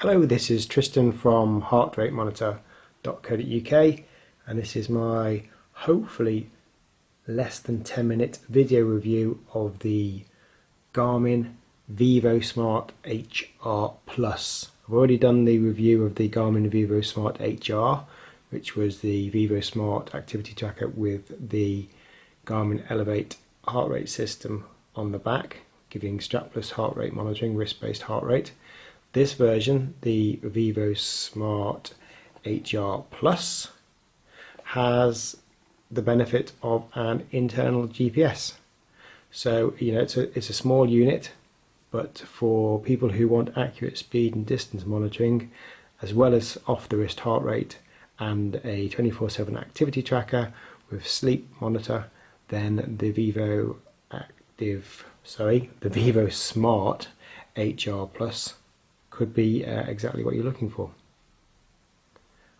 Hello, this is Tristan from heartratemonitor.co.uk, and this is my hopefully less than 10-minute video review of the Garmin Vivosmart HR Plus. I've already done the review of the Garmin Vivosmart HR, which was the Vivosmart activity tracker with the Garmin Elevate heart rate system on the back, giving strapless heart rate monitoring, wrist-based heart rate. This version, the Vivosmart HR Plus, has the benefit of an internal GPS. So, it's a small unit, but for people who want accurate speed and distance monitoring, as well as off-the-wrist heart rate and a 24/7 activity tracker with sleep monitor, then the Vivosmart HR Plus could be exactly what you're looking for.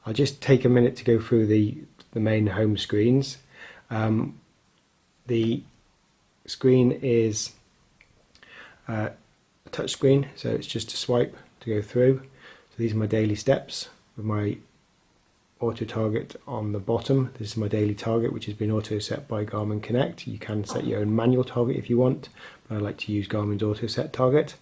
I'll just take a minute to go through the main home screens. The screen is a touch screen, so it's just a swipe to go through. So these are my daily steps with my auto target on the bottom. This is my daily target, which has been auto set by Garmin Connect. You can set your own manual target if you want, but I like to use Garmin's auto set target.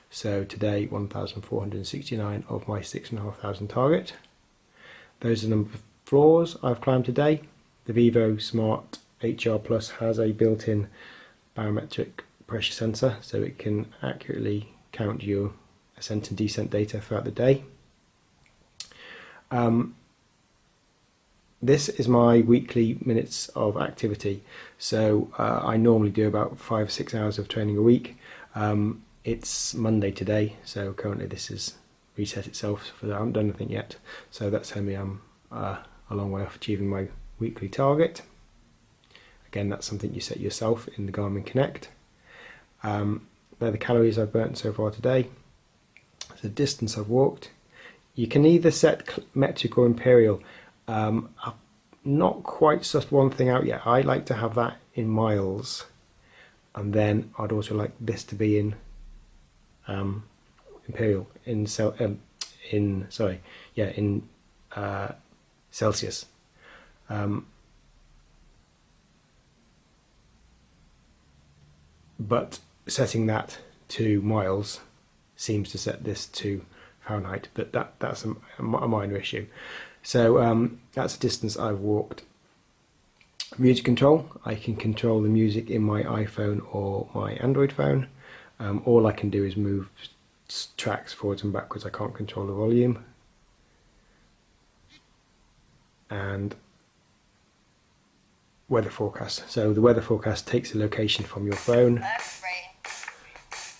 So today 1,469 of my 6,500 target. Those are the number of floors I've climbed today. The Vivosmart HR Plus has a built-in barometric pressure sensor, so it can accurately count your ascent and descent data throughout the day. This is my weekly minutes of activity. So I normally do about 5 or 6 hours of training a week. It's Monday today, so currently this has reset itself, so I haven't done anything yet. So that's telling me I'm a long way off achieving my weekly target. Again, that's something you set yourself in the Garmin Connect. They're the calories I've burnt so far today. The distance I've walked. You can either set metric or imperial. I've not quite sussed one thing out yet. I like to have that in miles, and then I'd also like this to be in imperial, in Celsius. But setting that to miles seems to set this to Fahrenheit, but that's a minor issue. So that's a distance I've walked. Music control, I can control the music in my iPhone or my Android phone. All I can do is move tracks forwards and backwards. I can't control the volume. And weather forecast. So the weather forecast takes the location from your phone. Let's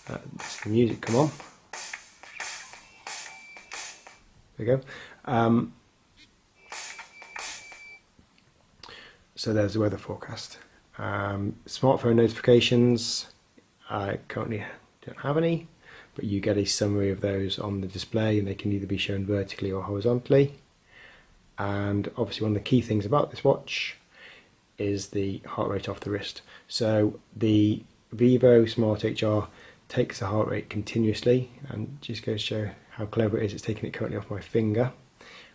the music come on. There we go. So there's the weather forecast. Smartphone notifications, I currently don't have any, but you get a summary of those on the display, and they can either be shown vertically or horizontally. And obviously one of the key things about this watch is the heart rate off the wrist. So the Vivosmart HR takes the heart rate continuously, and just goes to show how clever it is. It's taking it currently off my finger.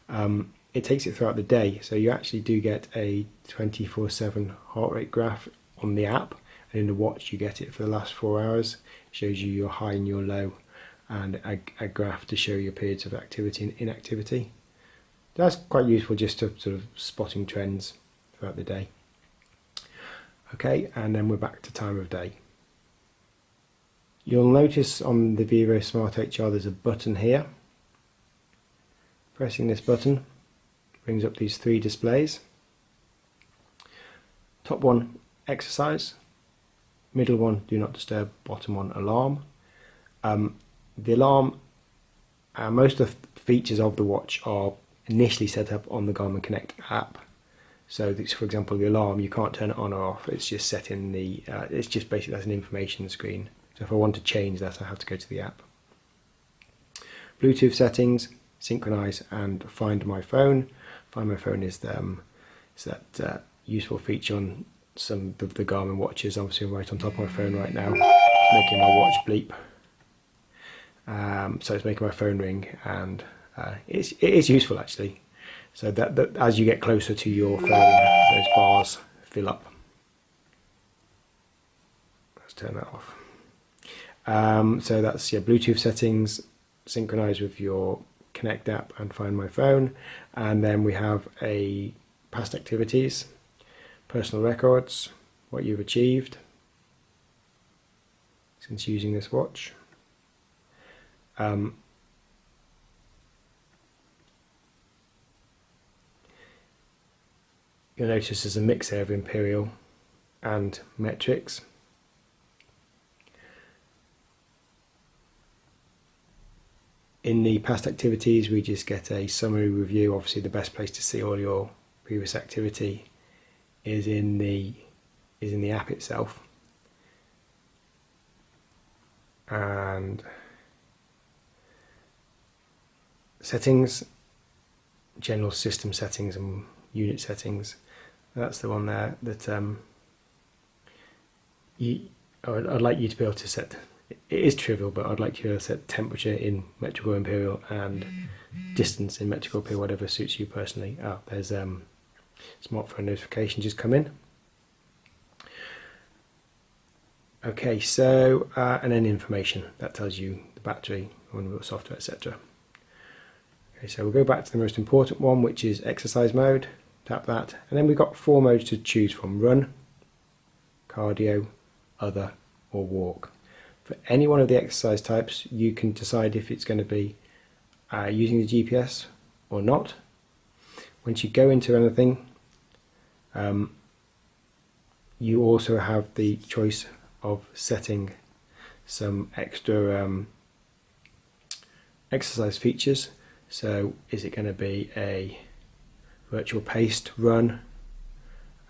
It takes it throughout the day, so you actually do get a 24/7 heart rate graph on the app, and in the watch you get it for the last 4 hours. It shows you your high and your low, and a graph to show your periods of activity and inactivity. That's quite useful just to sort of spotting trends throughout the day. Okay, and then we're back to time of day. You'll notice on the Vivosmart HR there's a button here. Pressing this button brings up these 3 displays. Top one, exercise. Middle one, do not disturb. Bottom one, alarm. The alarm, most of the features of the watch are initially set up on the Garmin Connect app. So this, for example, the alarm, you can't turn it on or off. It's just set in the, it's just basically as an information screen. So if I want to change that, I have to go to the app. Bluetooth settings, synchronize and find my phone. Find my phone is that useful feature on some of the Garmin watches. Obviously I'm right on top of my phone right now, making my watch bleep. So it's making my phone ring, and it is useful actually. So that as you get closer to your phone, those bars fill up. Let's turn that off. So that's Bluetooth settings, synchronize with your Connect app and Find My Phone. And then we have a past activities, personal records, what you've achieved since using this watch. You'll notice there's a mix there of imperial and metrics. In the past activities, we just get a summary review. Obviously, the best place to see all your previous activity is in the app itself. And settings, general system settings and unit settings. That's the one there that I'd like you to be able to set. It is trivial, but I'd like you to set temperature in metric or imperial and distance in metric or imperial, whatever suits you personally. There's smartphone notification just come in. Okay, so and then information that tells you the battery, software, etc. Okay, so we'll go back to the most important one, which is exercise mode. Tap that, and then we've got 4 modes to choose from: run, cardio, other, or walk. For any one of the exercise types, you can decide if it's going to be using the GPS or not. Once you go into anything, you also have the choice of setting some extra exercise features. So is it going to be a virtual paced run,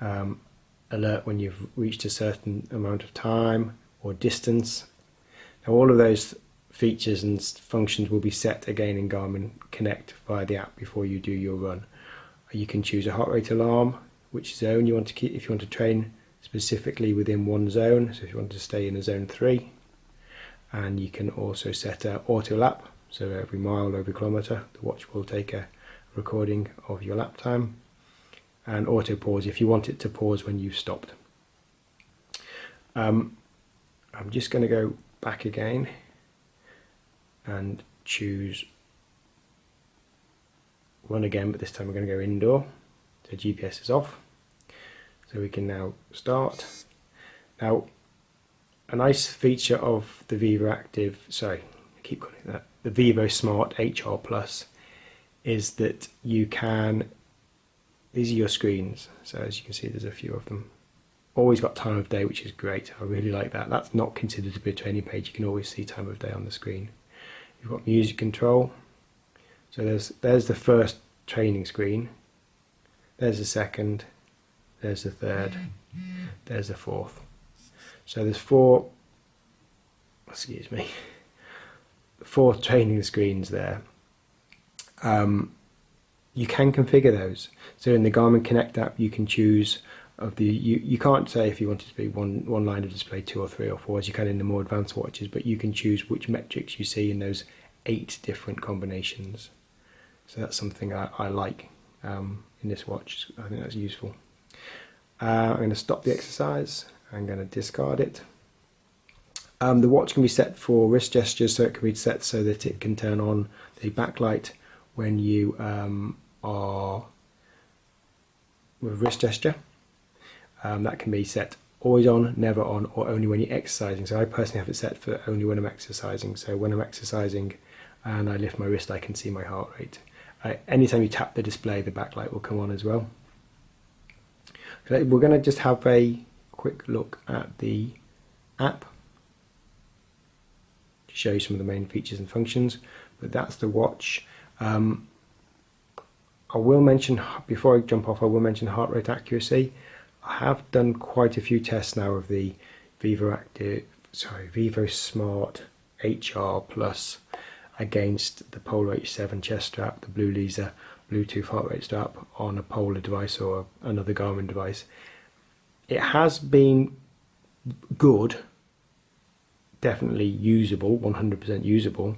alert when you've reached a certain amount of time or distance? Now all of those features and functions will be set again in Garmin Connect via the app before you do your run. You can choose a heart rate alarm, which zone you want to keep, if you want to train specifically within one zone. So if you want to stay in a zone 3, and you can also set a auto lap. So every mile, every kilometre, the watch will take a recording of your lap time, and auto pause if you want it to pause when you've stopped. I'm just going to go back again and choose run again, but this time we're going to go indoor. So GPS is off, so we can now start. Now a nice feature of the the Vivosmart HR Plus is that you can, these are your screens, so as you can see there's a few of them. Always got time of day, which is great. I really like that. That's not considered to be a training page. You can always see time of day on the screen. You've got music control. So there's the first training screen. There's the second. There's the third. There's the fourth. So there's four training screens there. You can configure those. So in the Garmin Connect app, you can choose you can't say if you want it to be one line of display, 2 or 3 or 4, as you can in the more advanced watches, but you can choose which metrics you see in those 8 different combinations. So that's something I like in this watch. I think that's useful. I'm going to stop the exercise. I'm going to discard it. The watch can be set for wrist gestures, so it can be set so that it can turn on the backlight when you are with wrist gesture. That can be set always on, never on, or only when you're exercising. So I personally have it set for only when I'm exercising. So when I'm exercising and I lift my wrist, I can see my heart rate. Anytime you tap the display, the backlight will come on as well. So we're going to just have a quick look at the app to show you some of the main features and functions. But that's the watch. I will mention, before I jump off, I will mention heart rate accuracy. I have done quite a few tests now of the Vivosmart HR Plus against the Polar H7 chest strap, the Blue Laser Bluetooth heart rate strap on a Polar device or another Garmin device. It has been good, definitely usable, 100% usable,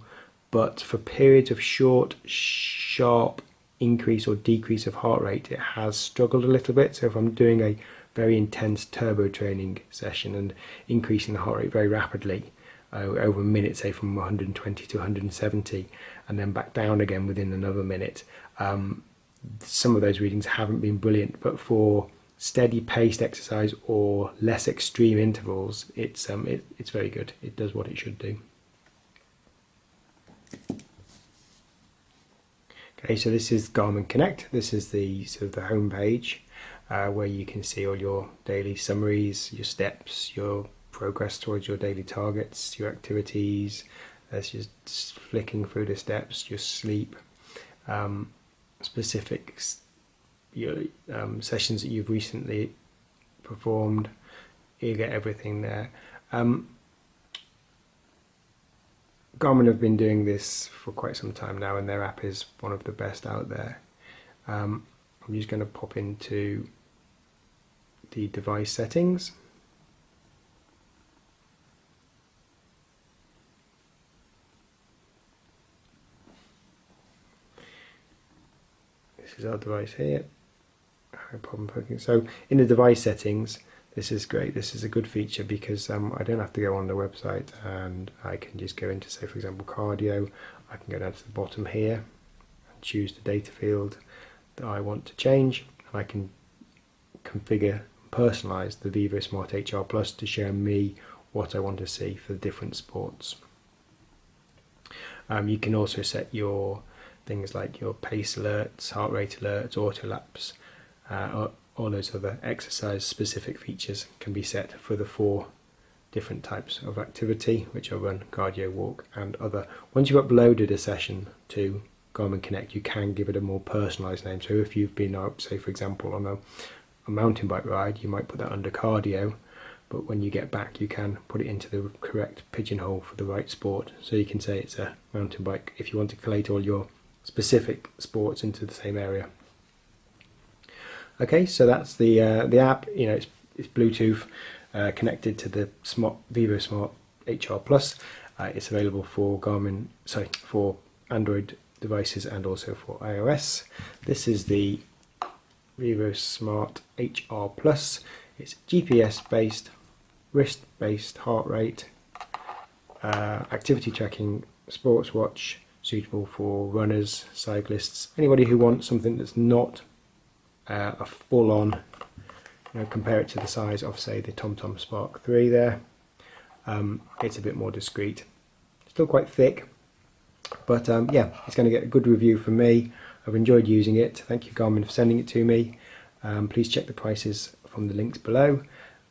but for periods of short, sharp increase or decrease of heart rate, it has struggled a little bit. So if I'm doing a very intense turbo training session and increasing the heart rate very rapidly over a minute, say from 120 to 170, and then back down again within another minute, some of those readings haven't been brilliant. But for steady paced exercise or less extreme intervals, it's very good. It does what it should do. Okay, so this is Garmin Connect. This is the sort of the home page where you can see all your daily summaries, your steps, your progress towards your daily targets, your activities. That's just flicking through the steps, your sleep, specific sessions that you've recently performed. You get everything there. Garmin have been doing this for quite some time now, and their app is one of the best out there. I'm just going to pop into the device settings. This is our device here. No problem poking. So in the device settings, this is great. This is a good feature because I don't have to go on the website, and I can just go into, say for example, cardio. I can go down to the bottom here and choose the data field that I want to change, and I can configure, personalize the Vivosmart HR Plus to show me what I want to see for the different sports. You can also set your things like your pace alerts, heart rate alerts, auto laps, all those other exercise specific features can be set for the 4 different types of activity, which are run, cardio, walk and other. Once you've uploaded a session to Garmin Connect, you can give it a more personalized name. So if you've been out, say for example, on a mountain bike ride, you might put that under cardio, but when you get back you can put it into the correct pigeonhole for the right sport. So you can say it's a mountain bike if you want to collate all your specific sports into the same area. Okay, so that's the app. You know, it's Bluetooth connected to the Vivosmart HR Plus. It's available for for Android devices and also for iOS. This is the Vivosmart HR Plus. It's GPS based, wrist based heart rate, activity tracking, sports watch, suitable for runners, cyclists, anybody who wants something that's not a full-on, compare it to the size of, say, the TomTom Spark 3 there. It's a bit more discreet, still quite thick, but yeah, it's going to get a good review from me. I've enjoyed using it. Thank you, Garmin, for sending it to me. Please check the prices from the links below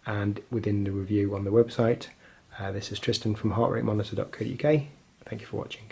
and within the review on the website. This is Tristan from heartratemonitor.co.uk. Thank you for watching.